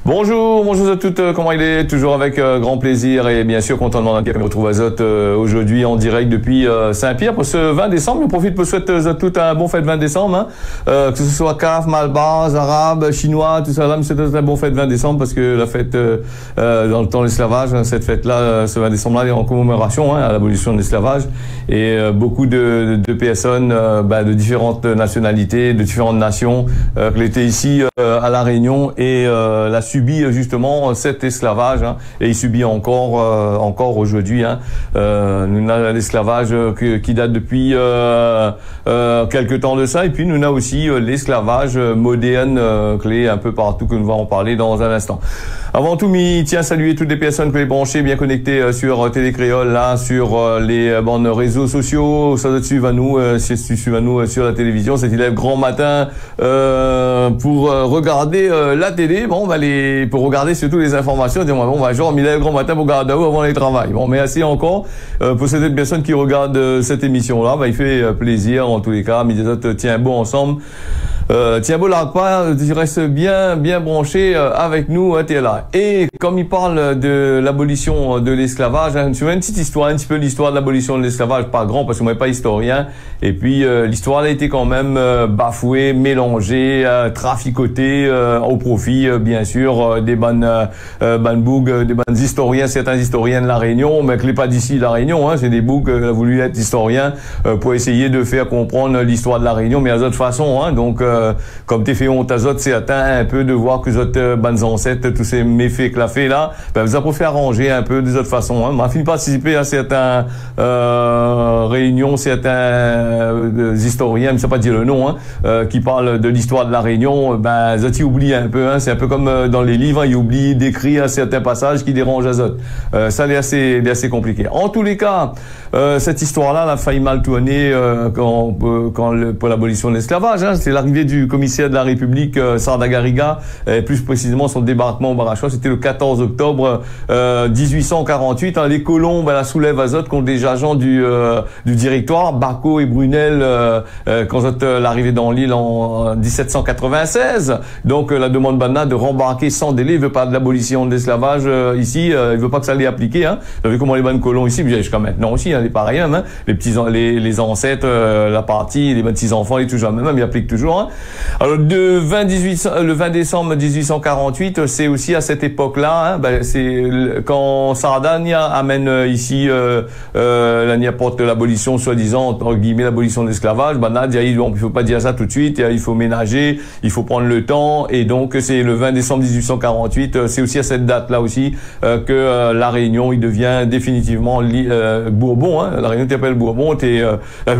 Bonjour à toutes, comment il est? Toujours avec grand plaisir et bien sûr content de me retrouver à Zot aujourd'hui en direct depuis Saint-Pierre pour ce 20 décembre. On profite pour souhaiter Zot tout un bon fête 20 décembre, hein. Que ce soit CAF, Malbars, Arabes, Chinois, tout ça là, mais c'est un bon fête 20 décembre parce que la fête dans le temps de l'esclavage, cette fête-là, ce 20 décembre-là est en commémoration à l'abolition de l'esclavage et beaucoup de personnes de différentes nationalités, de différentes nations qui étaient ici à La Réunion et la subi justement cet esclavage, hein, et il subit encore aujourd'hui, hein. Nous avons l'esclavage qui date depuis quelques temps de ça, et puis nous avons aussi l'esclavage moderne clé un peu partout que nous allons en parler dans un instant. Avant tout, je tiens à saluer toutes les personnes que les branchées, bien connectées sur Télé Créole, là, sur les bons réseaux sociaux. Ça suivre à nous, si tu suives à nous sur la télévision, c'est qu'il lève grand matin pour regarder la télé. Bon, pour regarder surtout les informations. Dis-moi, bon, genre, il lève grand matin pour regarder avant les travail. Bon, mais assez encore pour cette personne qui regarde cette émission-là, il fait plaisir en tous les cas. Mais tiens bon ensemble. Tiens bon là pas, tu restes bien branché avec nous, t'es là. Et comme il parle de l'abolition de l'esclavage, hein, tu vois une petite histoire, un petit peu l'histoire de l'abolition de l'esclavage, pas grand parce que moi je suis pas historien. Et puis l'histoire a été quand même bafouée, mélangée, traficotée au profit bien sûr des bonnes bougs, des bonnes historiens, certains historiens de la Réunion, mais que n'est pas d'ici la Réunion, hein, c'est des bougs qui ont voulu être historiens pour essayer de faire comprendre l'histoire de la Réunion, mais à d'autres façons, hein, donc comme t'es fait honte à Zot, c'est atteint un peu de voir que Zot, bonnes ancêtres, tous ces méfaits que l'a fait là, vous avez fait arranger un peu des autres façons, hein. M'a fini participer à certaines réunions, certains historiens, je ne sais pas dire le nom, hein, qui parlent de l'histoire de la Réunion, Zot il oublie un peu, hein, c'est un peu comme dans les livres, hein, il oublie d'écrire certains passages qui dérangent à Zot. Ça est assez compliqué. En tous les cas, cette histoire-là a failli mal tourner pour l'abolition de l'esclavage, hein. C'est l'arrivée du commissaire de la République Sarda Gariga, plus précisément son débarquement au Barachois, c'était le 14 octobre 1848. Hein, les colons la soulèvent à Zot contre des agents du directoire, Bacot et Brunel, quand Zot l'arrivée dans l'île en 1796. Donc la demande banale de rembarquer sans délai, il veut pas de l'abolition de l'esclavage ici, il veut pas que ça l'ait appliqué. Hein. Vous savez comment les bonnes colons ici, jusqu'à maintenant aussi, hein, les pareils, hein, les ancêtres, la partie, les petits enfants, les toujours même, ils appliquent toujours. Hein. Alors le 20 décembre 1848, c'est aussi à cette époque-là, hein, c'est quand Sardania amène ici la porte de l'abolition, soi-disant entre guillemets l'abolition de l'esclavage. Il faut pas dire ça tout de suite, il faut ménager, il faut prendre le temps, et donc c'est le 20 décembre 1848, c'est aussi à cette date-là aussi que la Réunion il devient définitivement Bourbon. Hein, la Réunion t'appelle Bourbon,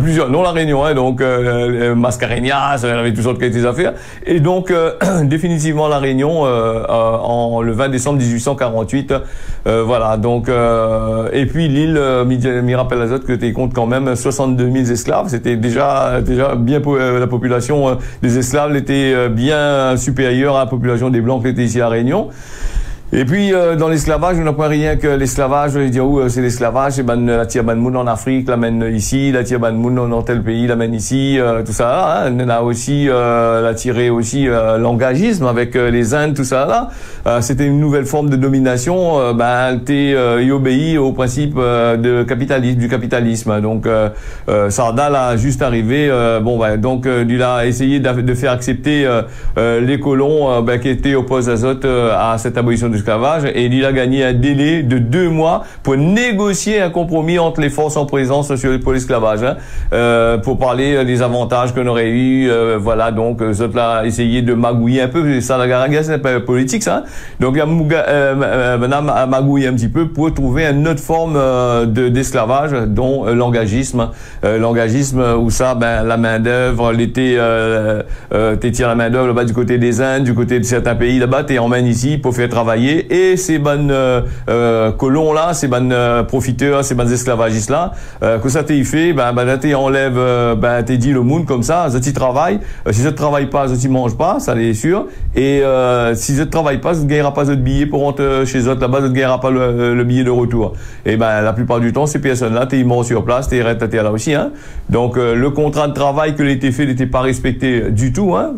plusieurs non la Réunion, hein, donc Mascareñas, elle avait toutes sortes de affaires, et donc définitivement la Réunion le 20 décembre 1848, voilà, donc et puis l'île m'y rappelle à Zot que tu comptes quand même 62 000 esclaves, c'était déjà bien la population des esclaves était bien supérieure à la population des blancs qui étaient ici à la Réunion. Et puis dans l'esclavage, on n'a pas rien que l'esclavage. Je dis c'est l'esclavage, et la tire ban moun en Afrique, l'amène ici, la tire ban moun dans tel pays, l'amène ici, tout ça. Hein. On a aussi la tiré aussi l'engagisme avec les Indes, tout ça là. C'était une nouvelle forme de domination. Il obéit au principe du capitalisme. Donc Sarda l'a juste arrivé. Donc il a essayé de faire accepter les colons qui étaient opposés à Zot à cette abolition de l'esclavage, et il a gagné un délai de 2 mois pour négocier un compromis entre les forces en présence pour l'esclavage, hein, pour parler des avantages qu'on aurait eu, voilà, donc Zot a essayé de magouiller un peu, ça la Garaga c'est pas politique ça, donc madame a magouillé un petit peu pour trouver une autre forme d'esclavage, dont l'engagisme, où ça, la main d'œuvre, t'étires la main d'œuvre là-bas du côté des Indes, du côté de certains pays là-bas, t'es emmènes ici pour faire travailler. travailler et ces bonnes colons là, ces bonnes profiteurs, ces bonnes esclavagistes là, que ça t'y fait, t'y enlève, t'y dit le monde comme ça, ça t'y travaille. Si ça te travaille pas, ça t'y mange pas, ça c'est sûr. Et si ça te travaille pas, ça ne gagnera pas de billet pour rentrer chez eux là-bas, ça ne gagnera pas le billet de retour. Et la plupart du temps, ces personnes-là, t'es mort sur place, t'es là aussi, hein. Donc le contrat de travail que l'été fait n'était pas respecté du tout, hein.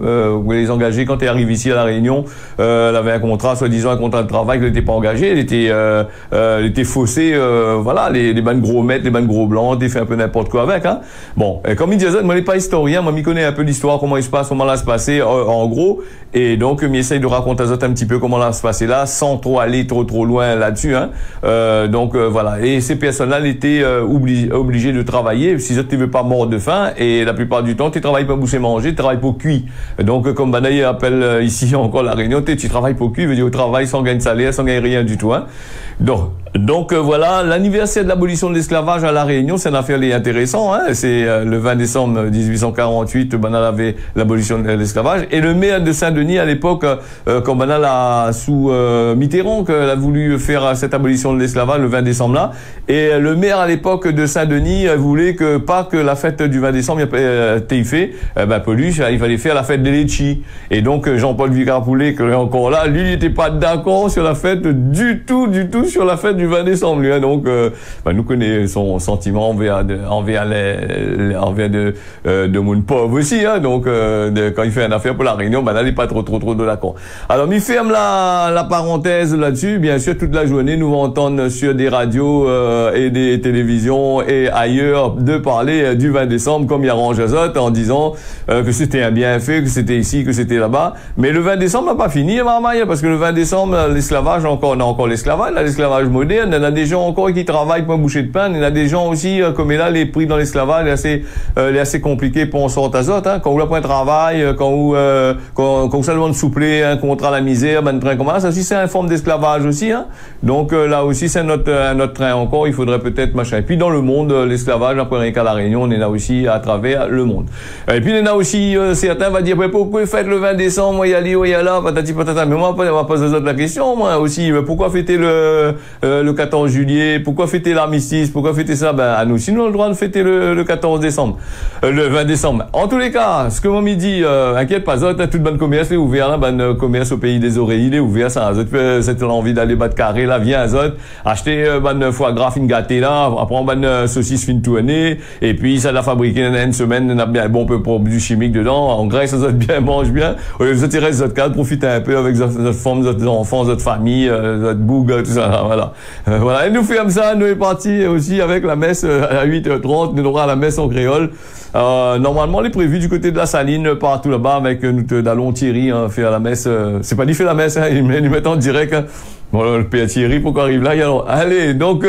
Les engagés quand t'es arrivé ici à la Réunion, elle avait un contrat, soi-disant un contrat de travail qu'elle n'était pas engagée, elle était faussée, voilà, les bandes gros maîtres, les bandes gros blancs, t'es fait un peu n'importe quoi avec, hein. Bon, comme il disait, moi, je suis pas historien, moi, je connais un peu l'histoire, comment il se passe, comment là se passer, en gros, et donc, j'essaye de raconter à un petit peu comment là se passer là, sans trop aller trop loin là-dessus, hein. Donc, voilà. Et ces personnes-là, elles étaient obligées de travailler, si tu ne veux pas mort de faim, et la plupart du temps, tu travailles pas boucher manger, tu travailles pour cuit. Donc, comme Banaï appelle ici encore la Réunion, tu travailles pour cuit, veut dire au travail sans gain de salaire, sans gagner rien du tout, hein. Donc voilà, l'anniversaire de l'abolition de l'esclavage à La Réunion, c'est une affaire intéressante, hein. C'est le 20 décembre 1848, Banal avait l'abolition de l'esclavage. Et le maire de Saint-Denis, à l'époque, quand Banal a, sous Mitterrand, qu'elle a voulu faire cette abolition de l'esclavage le 20 décembre là, et le maire à l'époque de Saint-Denis voulait pas que la fête du 20 décembre t'ait fait, Peluche, il fallait faire la fête des Litchis. Et donc Jean-Paul Vicard-Poulet, qui est encore là, lui, il n'était pas d'accord sur la fête du tout sur la fête du 20 décembre, lui, hein. Donc, nous connaissons son sentiment envers de monde pauvre aussi, hein. Donc, quand il fait une affaire pour la Réunion, là, il n'est pas trop de d'accord. Alors, il ferme la parenthèse là-dessus. Bien sûr, toute la journée, nous entendons sur des radios et des télévisions et ailleurs de parler du 20 décembre comme il arrange Azote en disant que c'était un bienfait, que c'était ici, que c'était là-bas. Mais le 20 décembre n'a pas fini, parce que le 20 décembre, l'esclavage, on a encore l'esclavage, l'esclavage moderne. Il y en a des gens encore qui travaillent pour boucher de pain. Il y en a des gens aussi, comme là, les prix dans l'esclavage, est assez compliqué pour en sortir Azote, hein. Quand vous n'avez pas de travail, quand vous ça demande soupler un contrat à la misère, train comme ça aussi, c'est une forme d'esclavage aussi, hein. Donc, là aussi, c'est notre train encore. Il faudrait peut-être machin. Et puis, dans le monde, l'esclavage, après rien qu'à La Réunion, on est là aussi à travers le monde. Et puis, il y en a aussi, certains vont dire, pourquoi faites le 20 décembre, moi, il y a li, il y a là, patati patata. Mais moi, on va poser la question, moi aussi. Pourquoi fêter le 14 juillet, pourquoi fêter l'armistice, pourquoi fêter ça? À nous aussi, nous avons le droit de fêter le 14 décembre, le 20 décembre. En tous les cas, ce que mon dit, inquiète pas, toute bonne commerce est ouvert, là, bonne commerce au pays des oreilles, il est ouvert, ça, c'est envie d'aller battre carré, là, viens, acheter, bonne foie gras fin gâté, là, après, bonne saucisse fin tournée, et puis, ça l'a fabriqué une semaine, on a bien un bon peu pour du chimique dedans, en graisse, ça bien, mange bien, vous êtes resté, votre cadre, profitez un peu avec votre femme, votre enfant, votre famille, votre boug, tout ça, voilà. Voilà, et nous faisons ça, nous est parti aussi avec la messe à 8h30, nous aurons la messe en créole. Normalement, elle est prévue du côté de la Saline, partout là-bas, avec nous d'allons Thierry, hein, faire la messe. C'est pas dit fait la messe, hein, ils mettent en direct. Hein. Bon, le Père Thierry, pourquoi arrive là? Alors, allez, donc,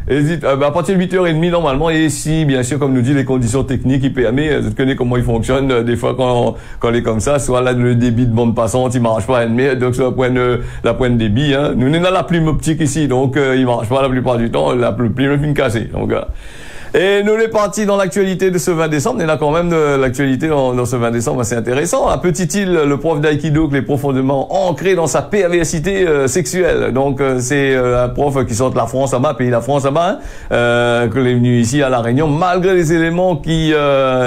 hésite, à partir de 8h30 normalement, et si, bien sûr, comme nous dit les conditions techniques, IPM, je connais comment ils fonctionnent, des fois quand il est comme ça, soit là, le débit de bande passante, il marche pas, donc c'est la pointe de débit, hein. Nous, on est dans la plume optique ici, donc, il marche pas la plupart du temps, la plume est une cassée, donc, voilà. Et nous, on est partis dans l'actualité de ce 20 décembre. On est là quand même de l'actualité dans ce 20 décembre assez intéressant. À Petite-Île, le prof d'aïkido qui est profondément ancré dans sa perversité sexuelle. Donc, c'est un prof qui sort de la France là-bas, pays la France là-bas, que est venu ici à La Réunion, malgré les éléments qui,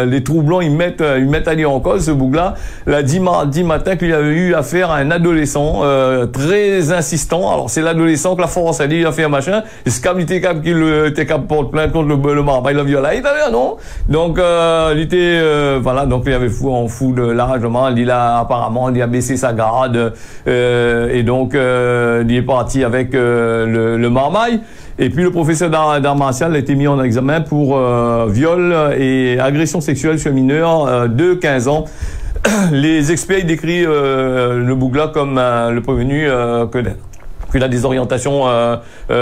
les troublants, ils mettent à lui en cause, ce boug-là. L'a dit mardi matin qu'il avait eu affaire à un adolescent, très insistant. Alors, c'est l'adolescent que la France a dit, il a fait un machin. Et ce qu'il était capable porte plainte contre le il l'a violé, non? Donc, il était, voilà, donc il avait en fou de largement, il a apparemment, il a baissé sa garde, et donc, il est parti avec, le marmaille. Et puis, le professeur d'art martial a été mis en examen pour, viol et agression sexuelle sur mineur, de 15 ans. Les experts décrivent, le bougla comme, le prévenu, qu'il a des orientations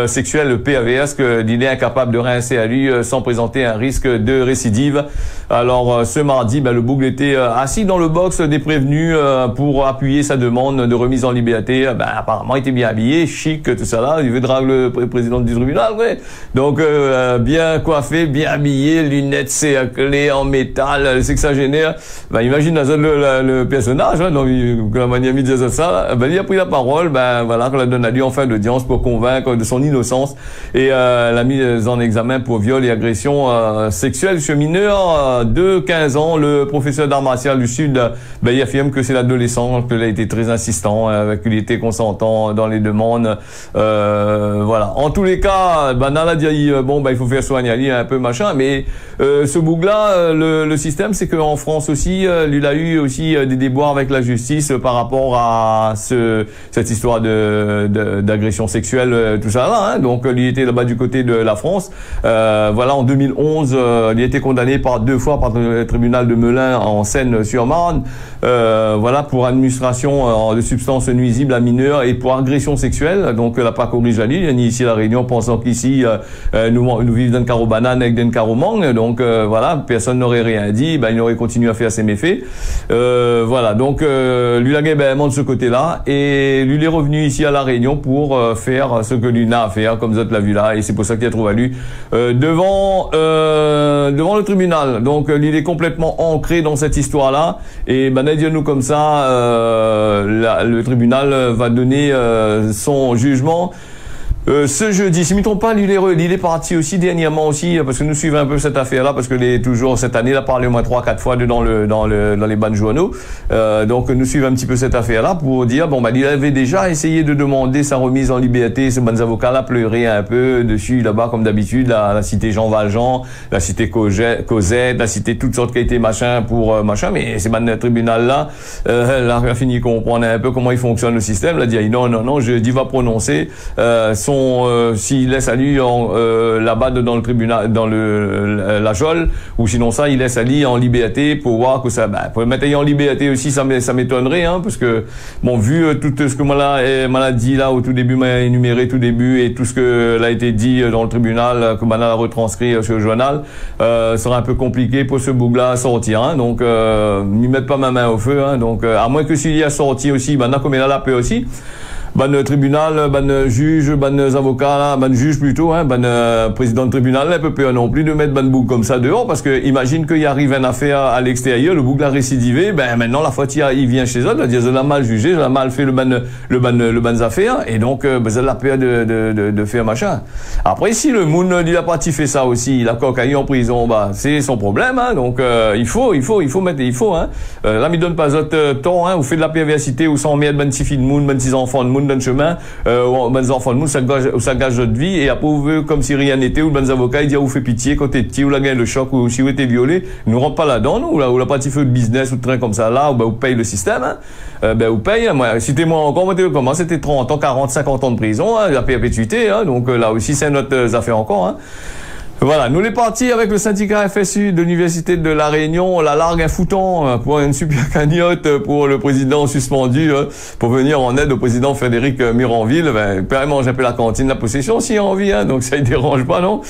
sexuelles, le PAVS, qu'il est incapable de rincer à lui sans présenter un risque de récidive. Alors ce mardi, le Bougle était assis dans le box des prévenus pour appuyer sa demande de remise en liberté. Apparemment, il était bien habillé, chic, tout ça là. Il veut draguer le président du tribunal, ouais. Donc bien coiffé, bien habillé, lunettes clés en métal, sexagénaire. Imagine le personnage, hein, donc la manière de dire ça. Il a pris la parole, voilà, qu'on la donne à lui en fin d'audience pour convaincre de son innocence et la mise en examen pour viol et agression sexuelle sur mineur de 15 ans. Le professeur d'art martial du Sud, il affirme que c'est l'adolescent, qu'il a été très insistant, qu'il était consentant dans les demandes. Voilà. En tous les cas, Nala a dit il faut faire soigner un peu machin, mais ce boug-là, le système, c'est qu'en France aussi, il a eu aussi des déboires avec la justice par rapport à cette histoire d'agression sexuelle, tout ça là. Hein. Donc, il était là-bas du côté de la France. Voilà, en 2011, il a été condamné deux fois par le tribunal de Melun en Seine-sur-Marne. Voilà, pour administration de substances nuisibles à mineurs et pour agression sexuelle. Donc, la PAC Orijali, il y a ici à La Réunion, pensant qu'ici, nous vivons d'un carreau banane avec d'un carreau mangue. Donc, voilà, personne n'aurait rien dit. Il aurait continué à faire ses méfaits. Voilà, donc, lui, la de ce côté-là. Et lui, il est revenu ici à La Réunion pour faire ce que lui n'a à faire, comme vous l'a vu là. Et c'est pour ça qu'il a trouvé lui devant le tribunal. Donc, il est complètement ancré dans cette histoire-là. Et nous comme ça, le tribunal va donner son jugement ce jeudi. Si je ne me trompe pas, il est parti aussi dernièrement aussi, parce que nous suivons un peu cette affaire-là, parce que toujours cette année, il a parlé au moins 3-4 fois dans les bancs journaux. Donc nous suivons un petit peu cette affaire-là pour dire, il avait déjà essayé de demander sa remise en liberté. Ces bons avocats-là pleuraient un peu dessus là-bas, comme d'habitude, la cité Jean Valjean, la cité Cosette, la cité toutes sortes qui a été machin pour machin, mais ces bons tribunal-là, là, on a fini de comprendre un peu comment il fonctionne le système. Là, dit non, jeudi va prononcer s'il laisse à lui là-bas dans le tribunal, dans la geôle, ou sinon ça, il laisse à lui en liberté pour voir que ça, pour le mettre en liberté aussi, ça m'étonnerait, hein, parce que, vu tout ce que m'a dit là, au tout début, m'a énuméré tout début, et tout ce que l'a été dit dans le tribunal, que m'a retranscrit sur le journal, sera un peu compliqué pour ce boug-là à sortir, hein, donc, n'y mettre pas ma main au feu, hein, donc, à moins que s'il y a sorti aussi, comme il a la paix aussi, tribunal, juge, avocat, juge plutôt, hein, président de tribunal, là, peut pas non plus de mettre boug comme ça dehors, parce que imagine qu'il arrive une affaire à l'extérieur, le boug l'a récidivé, maintenant la fois il vient chez eux, il a mal jugé, il a mal fait le affaire, et donc, ça l'a peur de faire machin. Après, si le monde il a pas fait ça aussi, il a cocaïne en prison, c'est son problème, hein, donc, il faut mettre, hein. Là, il donne pas d'autre temps, hein, ou fait de la perversité, ou sans mettre petits filles de monde, petits enfants de monde dans le chemin, les enfants de nous, ça gage notre vie, et après, vous voyez, comme si rien n'était, ou les avocats, ils disent, vous fait pitié, quand t'es petit, ou la gagne le choc, ou si vous êtes violé, nous rentre pas là-dedans, nous, ou la partie feu de business, ou de train comme ça, là, ou vous payez le système, hein, vous payez, moi, citez-moi encore, comment c'était 30 ans, 40, 50 ans de prison, hein, la perpétuité, hein, donc là aussi, c'est notre affaire encore, hein. Voilà, nous les partis avec le syndicat FSU de l'Université de La Réunion, la largue un fouton pour une super cagnotte pour le président suspendu, pour venir en aide au président Frédéric Miranville. Il mange un peu la cantine, la possession s'il a envie, hein, donc ça ne dérange pas, non,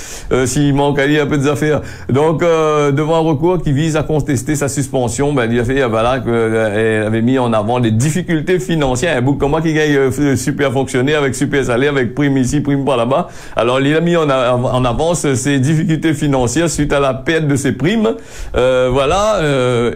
s'il manque à lui un peu des affaires. Donc, devant un recours qui vise à contester sa suspension, il a fait, voilà, qu'elle avait mis en avant des difficultés financières. Un bout comme moi qui gagne super fonctionnaire avec super salaire, avec prime ici, prime par là-bas. Alors, il a mis en avance ces difficultés financières suite à la perte de ses primes, voilà,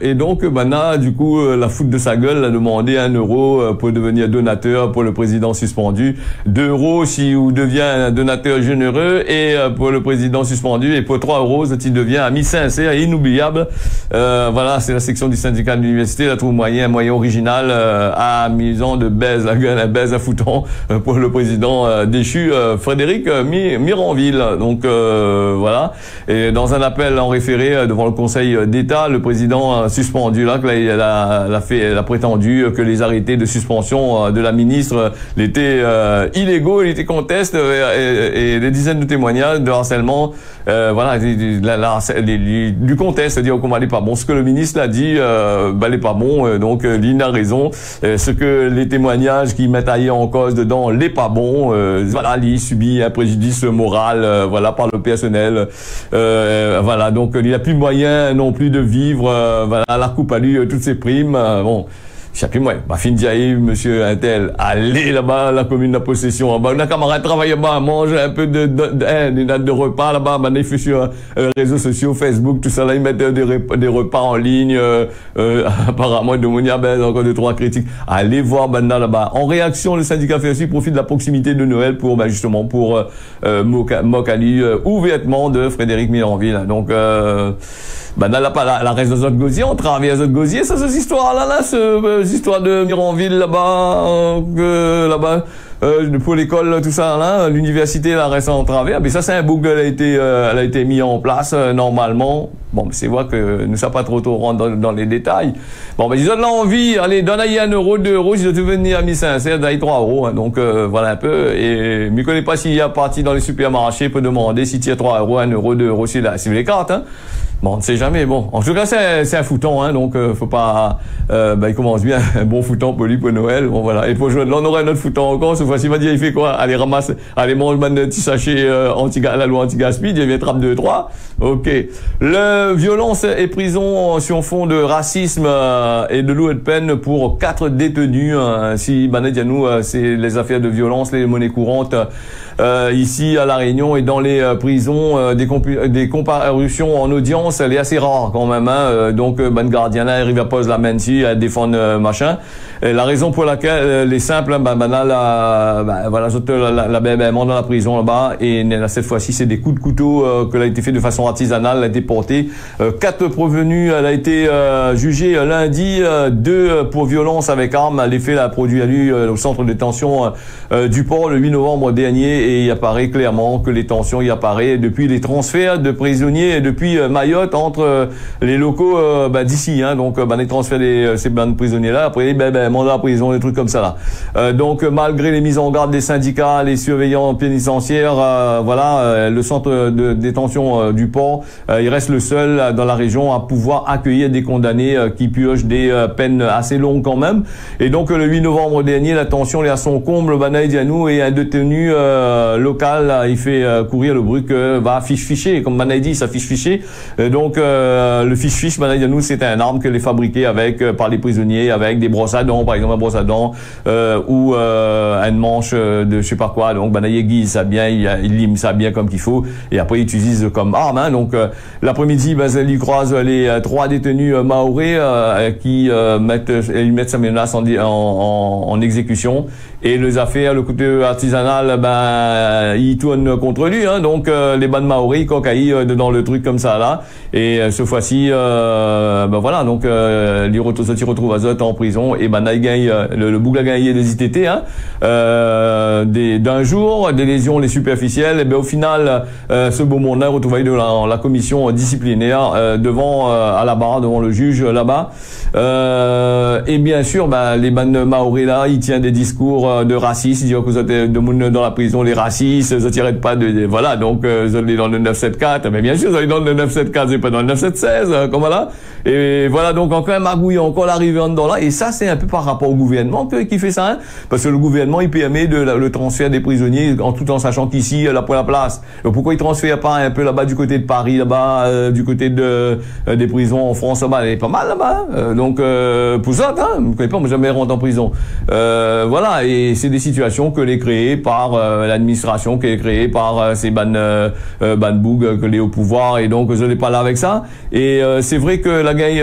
et donc maintenant du coup la foute de sa gueule a demandé 1 euro pour devenir donateur pour le président suspendu, 2 euros si vous devient un donateur généreux, et pour le président suspendu, et pour 3 euros il devient ami sincère et inoubliable. Voilà, c'est la section du syndicat de l'université, la trouve moyen original, amusant de baise la gueule, un baise à foutant pour le président déchu Frédéric Miranville. Donc voilà. Et dans un appel en référé devant le Conseil d'État, le président a suspendu là, il a prétendu que les arrêtés de suspension de la ministre étaient illégaux, il était conteste et des dizaines de témoignages de harcèlement, voilà, du conteste, c'est-à-dire comment elle est pas bon. Ce que le ministre l'a dit, elle est pas bon, donc Lynn a raison. Ce que les témoignages qui mettent ailleurs en cause dedans, l'est pas bon. Voilà, il subit un préjudice moral, voilà, par le personnel. Voilà, donc il n'a plus moyen non plus de vivre. Voilà, la coupe a lu toutes ses primes. Bon. Chaque mois, ma fille dit, monsieur Intel, allez là-bas, la commune de la possession, là-bas, un camarade travaille là-bas, mange un peu des dates de repas là-bas, il fait sur les réseaux sociaux, Facebook, tout ça, là, ils mettent des repas en ligne, apparemment, de Monia, encore 2-3 critiques. Allez voir, là-bas. En réaction, le syndicat FSU profite de la proximité de Noël pour, justement, pour, Mokali, ou vêtements de Frédéric Miranville. Donc, la reste de Zot Gosier, on travaille à Zot Gosier, ça, cette histoire-là, cette histoire de Miranville, là-bas, là-bas, pour l'école, tout ça, là, l'université, la reste en travers. Mais ça, c'est un bouc, elle a été mis en place, normalement. Bon, c'est vrai que nous sommes pas trop rentre dans les détails. Bon, ils ont de l'envie, allez, donne à 1 euro, 2 euros, ils ont venir à 1500, d'ailleurs 3 euros, hein, donc, voilà un peu. Et, je ne connais pas s'il y a parti dans les supermarchés, peut demander si tu as 3 euros, 1 euro, 2 euros, c'est les cartes, hein. Bon, on ne sait jamais. Bon, en tout cas, c'est un fouton, hein, donc faut pas. Il commence bien, un bon fouton poli pour Noël. Bon voilà. Et pour jouer, là, on aurait un autre fouton encore. Cette fois-ci, il va dire, il fait quoi? Allez, ramasse, allez, mange un petit sachet la loi anti-gaspi, il vient trappe 2-3. Ok. Le violence et prison sur fond de racisme et de lourde peine pour 4 détenus. Si Banedianou, c'est les affaires de violence, les monnaies courantes. Ici à La Réunion et dans les prisons, des comparutions en audience, elle est assez rare quand même, hein. Donc Ben Gardien arrive à poser la main ici, à défendre machin. Et la raison pour laquelle les simples, voilà, la dans la prison là-bas, et cette fois-ci c'est des coups de couteau que a été fait de façon artisanale, a été porté. 4 prévenus, elle a été jugée lundi, 2 pour violence avec arme. Les faits a produit à lui au centre de détention du port le 8 novembre dernier, et il apparaît clairement que les tensions y apparaissent depuis les transferts de prisonniers depuis Mayotte entre les locaux d'ici, hein. Donc les transferts de ces prisonniers-là, après mandat à prison, des trucs comme ça là. Donc malgré les mises en garde des syndicats, les surveillants pénitentiaires, voilà, le centre de détention du port, il reste le seul dans la région à pouvoir accueillir des condamnés qui piochent des peines assez longues quand même. Et donc le 8 novembre dernier, la tension est à son comble. Banaï Dianou et un détenu local, il fait courir le bruit que va ficher, comme Banaï dit, ça ficher. Donc le fiche Banaï Dianou, c'est un arme que les fabriquée avec par les prisonniers, avec des brosses à dents, par exemple, un brosse à dents ou une manche de je sais pas quoi. Donc Banaï aiguise ça bien, il lime ça bien comme qu'il faut, et après il utilise comme arme, hein. Donc l'après-midi, il croise les 3 détenus maorais qui mettent sa menace en exécution. Et les affaires, le couteau artisanal, il tourne contre lui, hein. Donc les bandes maoris, cocaïne dans le truc comme ça là. Et ce fois-ci, voilà, donc il retrouve Azot en prison, et il gagne le bouc a gagné des ITT, hein, d'un jour, des lésions les superficielles. Et au final, ce beau monde-là retrouvé dans la commission disciplinaire devant à la barre, devant le juge là-bas. Et bien sûr, les bandes maoris là, ils tiennent des discours de racistes, ils disent que vous êtes de monde dans la prison, les racistes, ils n'arrêtent pas voilà, donc vous allez dans le 974, mais bien sûr vous allez dans le 974, c'est pas dans le 976, comme voilà. Et voilà, donc encore un magouille, encore l'arrivée en dedans là, et ça c'est un peu par rapport au gouvernement qui fait ça, hein, parce que le gouvernement il permet le transfert des prisonniers tout en sachant qu'ici il a pas la place. Donc pourquoi il transfère pas un peu là-bas du côté de Paris, là-bas du côté des prisons en France, là-bas, il est pas mal là-bas, donc pour ça, hein, vous connaissez pas, moi jamais rentre en prison. Voilà, et c'est des situations que les créées par l'administration, qui est créée par ces banboug que les au pouvoir, et donc je n'ai pas là avec ça. Et c'est vrai que la gagne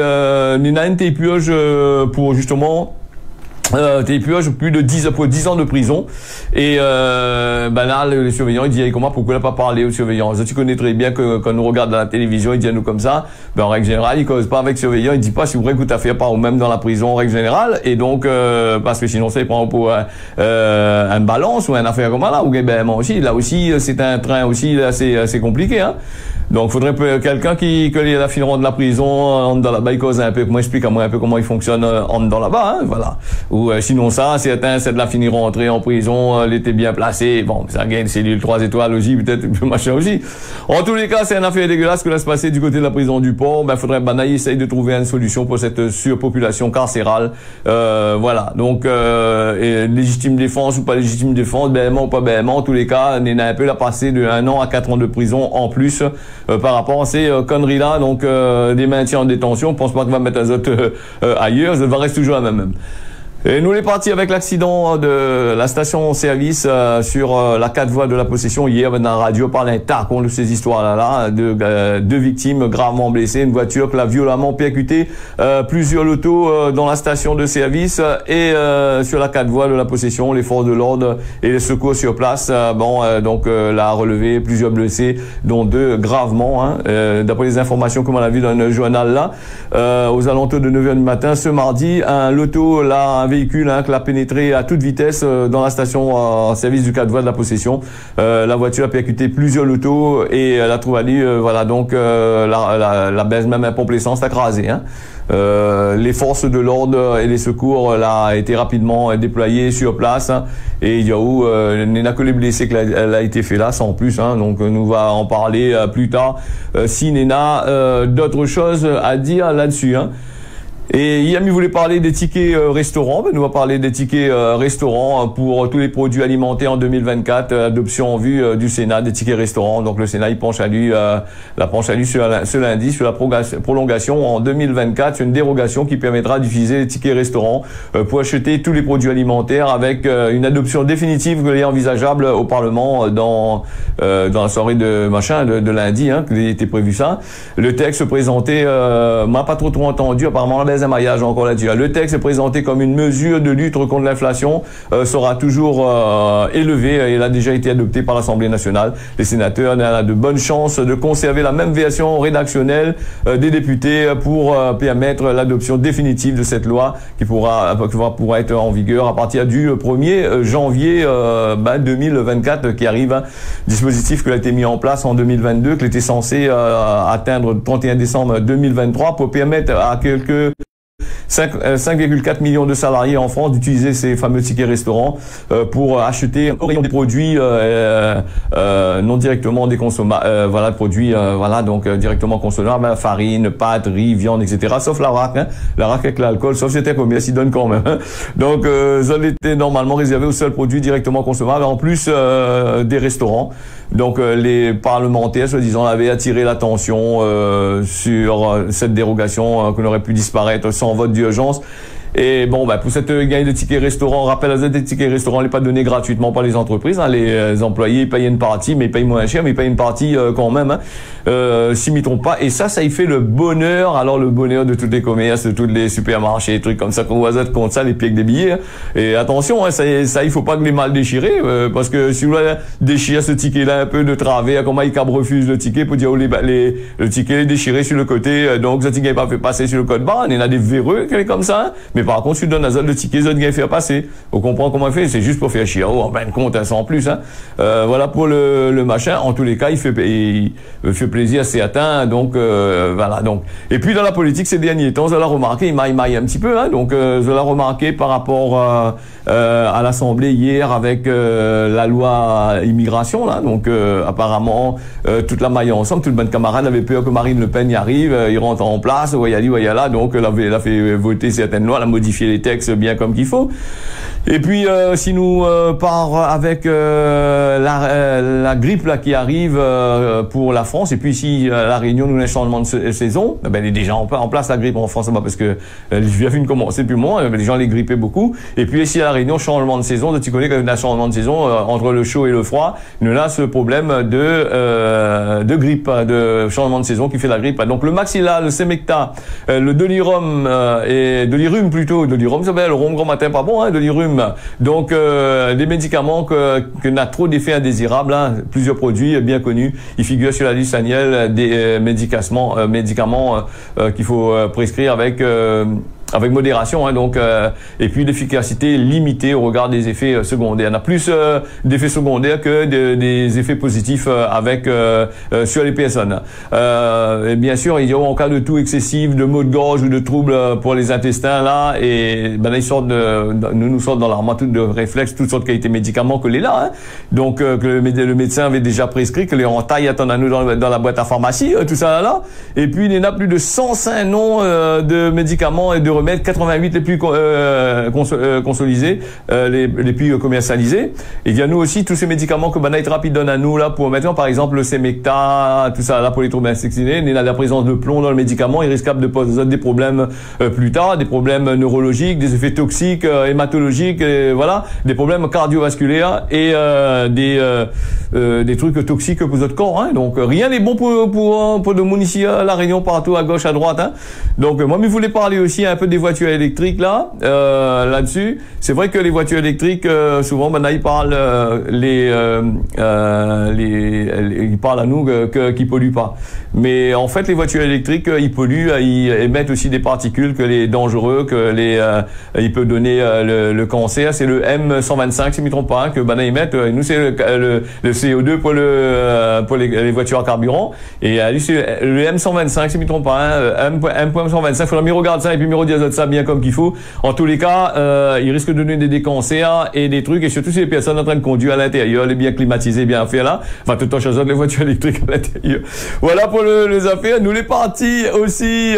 Nina pioche pour justement T'es plus de 10 ans de prison. Et là, le surveillant, il dit, comment, pourquoi il n'a pas parlé au surveillant? Tu connais très bien que quand nous regarde à la télévision, il dit à nous comme ça. En règle générale, il cause pas avec le surveillant, il dit pas si vous écoutez affaire par ou même dans la prison en règle générale. Et donc, parce que sinon, ça, il prend pour un balance ou un affaire comme là, ou ben, aussi, là aussi, c'est un train aussi, assez compliqué, hein. Donc, faudrait quelqu'un qui connaît la fileron de la prison, en dans là-bas, il cause un peu, explique à moi un peu comment il fonctionne en dans là-bas, hein, voilà. Ou sinon ça, c'est de la finir rentrer en prison, elle était bien placée, bon, ça gagne cellule 3 étoiles aussi, peut-être machin aussi. En tous les cas, c'est une affaire dégueulasse que là se passer du côté de la prison du Port. Ben, faudrait Banaï essaye de trouver une solution pour cette surpopulation carcérale. Voilà. Donc, légitime défense ou pas légitime défense, béhément ou pas béhément, en tous les cas, on a un peu la passé de 1 an à 4 ans de prison en plus par rapport à ces conneries-là. Donc, des maintiens en détention, on pense pas qu'on va mettre un autre ailleurs, ça va rester toujours la même. Et nous, on est parti avec l'accident de la station-service sur la 4 voies de la Possession. Hier, dans la radio, parle un tas de ces histoires-là, de 2 victimes gravement blessées, une voiture qui l'a violemment percutée, plusieurs lotos dans la station de service et sur la 4 voies de la Possession, les forces de l'ordre et les secours sur place, l'a relevé plusieurs blessés, dont 2 gravement, hein, d'après les informations comme on l'a vu dans le journal là, aux alentours de 9h du matin, ce mardi, un loto là, véhicule qui l'a pénétré à toute vitesse dans la station en service du 4 voies de la Possession. La voiture a percuté plusieurs lotos et la trouve allée, voilà, donc la baisse même un pompe essence l'a crasé, hein. Les forces de l'ordre et les secours là a été rapidement déployés sur place, hein, et il y a où n'y a que les blessés qu'elle a été fait là sans plus, hein, donc nous va en parler plus tard si Néna d'autres choses à dire là-dessus, hein. Et Yami voulait parler des tickets restaurants. Nous va parler des tickets restaurants pour tous les produits alimentaires en 2024. Adoption en vue du Sénat des tickets restaurants. Donc le Sénat il penche à lui ce lundi sur la prolongation en 2024. C'est une dérogation qui permettra d'utiliser les tickets restaurants pour acheter tous les produits alimentaires avec une adoption définitive qui est envisageable au Parlement dans la soirée de lundi, hein, qui était prévu ça. Le texte présenté, m'a pas trop entendu. Apparemment un maillage encore là-dessus. Le texte est présenté comme une mesure de lutte contre l'inflation, sera toujours élevé et il a déjà été adopté par l'Assemblée nationale. Les sénateurs ont de bonnes chances de conserver la même version rédactionnelle des députés pour permettre l'adoption définitive de cette loi qui pourra être en vigueur à partir du 1er janvier 2024 qui arrive. Un dispositif qui a été mis en place en 2022, qui était censé atteindre le 31 décembre 2023 pour permettre à quelques 5,4 millions de salariés en France d'utiliser ces fameux tickets restaurants pour acheter au rayon des produits non directement des consommables, voilà, produits donc directement consommables, farine, pâtes, riz, viande, etc. Sauf la rack, hein, la rack avec l'alcool, sauf c'était combien s'y donne quand même, hein. Donc ça était normalement réservé aux seuls produits directement consommables, en plus des restaurants. Donc les parlementaires, soi-disant, avaient attiré l'attention sur cette dérogation qu'on aurait pu disparaître sans vote d'urgence. Et bon, pour cette gagne de tickets restaurants, rappel, des tickets restaurants n'est pas donné gratuitement par les entreprises, hein. Les employés payent une partie, mais ils payent moins cher, mais ils payent une partie quand même, hein. S'y m'y trompent pas. Et ça y fait le bonheur, alors le bonheur de tous les commerces, de tous les supermarchés, des trucs comme ça, qu'on voit contre ça, les pieds avec des billets, hein. Et attention, hein, ça, il faut pas que les mal déchirer, parce que si vous déchirez ce ticket-là un peu de travers, comment ils refusent le ticket pour dire, oh, le ticket est déchiré sur le côté, donc ce ticket n'est pas fait passer sur le code barre, il y en a des véreux qui est comme ça, hein. Mais par contre, si tu donnes la zone de ticket, zone qui faire passer. On comprend comment il fait, c'est juste pour faire chier. Oh, en fin de compte, hein, sans plus, hein. Voilà pour le machin. En tous les cas, il fait plaisir à certains, donc, voilà, donc. Et puis, dans la politique, ces derniers temps, je l'ai remarqué, il maille un petit peu, hein. Donc, je l'ai remarqué par rapport, à l'Assemblée hier avec, la loi immigration, là. Donc, apparemment, toute la maille ensemble, toute bonne camarade avait peur que Marine Le Pen y arrive, il rentre en place, voyez là, donc, elle a fait voter certaines lois, modifier les textes bien comme qu'il faut. Et puis si nous part avec la grippe là qui arrive pour la France, et puis ici à la Réunion nous avons un changement de saison, ben il est déjà en place la grippe en France, parce que l'hiver vient de commencer depuis moins, les gens les grippaient beaucoup. Et puis ici à la Réunion, changement de saison, tu connais qu'il y a un changement de saison entre le chaud et le froid, nous avons ce problème de grippe, de changement de saison qui fait la grippe. Donc le Maxilla, le Semecta, le Dolirum et Dolirum plutôt, Dolirum ça s'appelle le rhum grand matin pas bon, hein, Dolirum. Donc des médicaments que n'a trop d'effets indésirables, hein, plusieurs produits bien connus, ils figurent sur la liste annuelle des médicaments qu'il faut prescrire avec modération, hein, donc et puis l'efficacité limitée au regard des effets secondaires. On a plus d'effets secondaires que des effets positifs sur les personnes. Et bien sûr, il y a en cas de toux excessif, de maux de gorge ou de troubles pour les intestins là, et ben là ils sortent nous sortent dans l'armoire de réflexes toutes sortes de qualités médicaments que les là, hein. Donc que le médecin avait déjà prescrit, que les entailles attendent à nous dans la boîte à pharmacie, tout ça là. Et puis il y en a plus de 105 noms de médicaments et de 88 les plus consolidés, les plus commercialisés. Et il y a nous aussi tous ces médicaments que Banaït Rapide donne à nous là pour maintenant, par exemple le Semecta, tout ça là pour les troubles intestinaux. Il y a la présence de plomb dans le médicament, il risque de poser des problèmes plus tard, des problèmes neurologiques, des effets toxiques, hématologiques, et voilà, des problèmes cardiovasculaires et des trucs toxiques pour votre corps, hein. Donc rien n'est bon pour le monde ici à la Réunion, partout à gauche, à droite, hein. Donc moi je voulais parler aussi un peu des voitures électriques là-dessus. C'est vrai que les voitures électriques souvent ils parlent ils parlent à nous qu'ils polluent pas. Mais en fait les voitures électriques ils polluent, ils émettent aussi des particules que les dangereux, ils peuvent donner le cancer. C'est le M125 si je ne me trompe pas, hein, que ils émettent. Nous c'est le CO2 pour les voitures à carburant, et c'est le M125 si je ne me trompe pas, hein, M125. Faudra mieux regarder ça et puis mieux redire ça bien comme qu'il faut. En tous les cas, il risque de donner des cancers et des trucs, et surtout si les personnes en train de conduire à l'intérieur, les bien climatisés, bien fait là, enfin tout le temps chez eux, les voitures électriques à l'intérieur. Voilà pour les affaires. Nous les partis aussi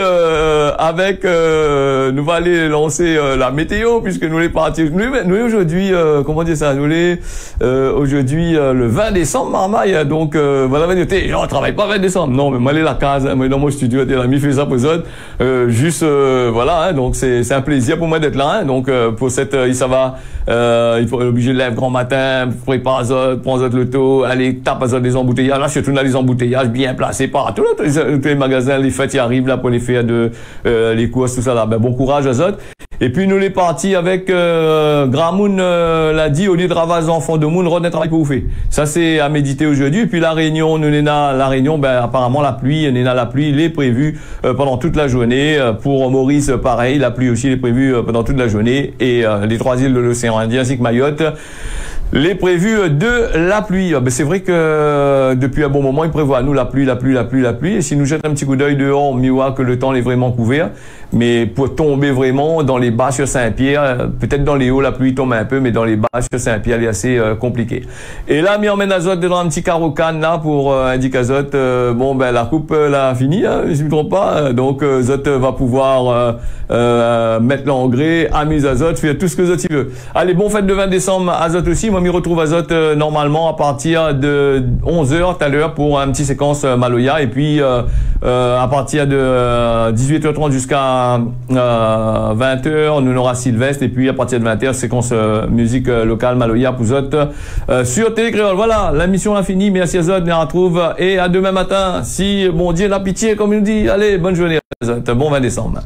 avec nous va aller lancer la météo, puisque nous les partis nous aujourd'hui comment dire ça, nous les aujourd'hui le 20 décembre marmaille, donc voilà, les gens travaillent pas 20 décembre, non, mais moi aller la case, moi dans mon studio l'ami fait ça pour eux, juste voilà, hein, donc c'est un plaisir pour moi d'être là, hein, donc pour cette ça va il faut obligé de lève grand matin, prépare Azot, prends Azot l'auto, allez tape Azot des embouteillages, là surtout dans les embouteillages bien placés partout, tous les magasins, les fêtes y arrivent là pour les faire de les courses, tout ça là, ben bon courage Azot. Et puis nous les partis avec Gramoun l'a dit, au lieu de ravager enfants de Moun, Rodnet travail pour vous faire. Ça c'est à méditer aujourd'hui. Et puis la Réunion, la Réunion, ben apparemment la pluie, il est prévu pendant toute la journée. Pour Maurice, pareil, la pluie aussi est prévue pendant toute la journée. Et les 3 îles de l'océan Indien ainsi que Mayotte, les prévus de la pluie. Ben c'est vrai que depuis un bon moment, il prévoit à nous la pluie. Et si nous jetons un petit coup d'œil dehors, on voit que le temps est vraiment couvert. Mais pour tomber vraiment dans les bas sur Saint-Pierre, peut-être dans les hauts, la pluie tombe un peu, mais dans les bas sur Saint-Pierre, elle est assez compliquée. Et là, mi emmène Azot dans un petit carreau canne là pour indiquer Azot. Bon, ben la coupe l'a fini, hein, si je ne me trompe pas. Donc Azot va pouvoir mettre l'engrais, amuser Azot, faire tout ce que Azot il veut. Allez, bon fête de 20 décembre Azot aussi. Moi, je me retrouve Azot normalement à partir de 11h tout à l'heure pour un petit séquence Maloya, et puis à partir de 18h30 jusqu'à 20h, on aura Sylvestre, et puis à partir de 20h, séquence musique locale Maloya pour Zot sur Télé Créole. Voilà, la mission est finie. Merci à Zot, on les retrouve, et à demain matin, si bon Dieu la pitié, comme il nous dit. Allez, bonne journée à Zot, bon 20 décembre.